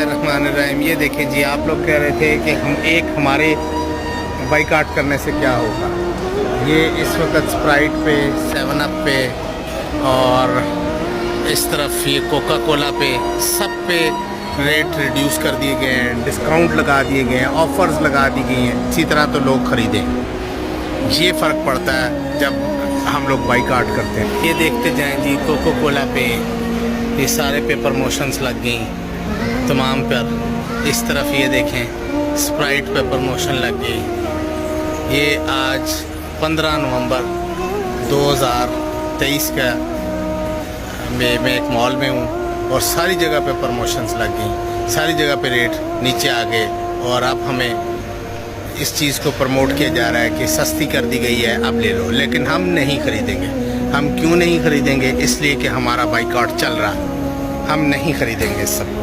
बिस्मिल्लाहिर्रहमानिर्रहीम। ये देखें जी, आप लोग कह रहे थे कि हमारे बाइकाट करने से क्या होगा। ये इस वक्त स्प्राइट पे, 7 अप पे और इस तरफ ये कोका कोला पे, सब पे रेट रिड्यूस कर दिए गए हैं, डिस्काउंट लगा दिए गए हैं, ऑफ़र्स लगा दी गई हैं। इसी तरह तो लोग ख़रीदें। ये फ़र्क पड़ता है जब हम लोग बाइकाट करते हैं। ये देखते जाएं जी, कोका कोला पे ये सारे पे प्रमोशंस लग गई तमाम पर। इस तरफ ये देखें, स्प्राइट पे प्रमोशन लग गई। ये आज 15 नवंबर 2023 का मैं एक मॉल में हूँ और सारी जगह पे प्रमोशंस लग गई, सारी जगह पे रेट नीचे आ गए। और अब हमें इस चीज़ को प्रमोट किया जा रहा है कि सस्ती कर दी गई है, अब ले लो। लेकिन हम नहीं ख़रीदेंगे। हम क्यों नहीं ख़रीदेंगे? इसलिए कि हमारा बाइकआउट चल रहा है। हम नहीं ख़रीदेंगे इस सब।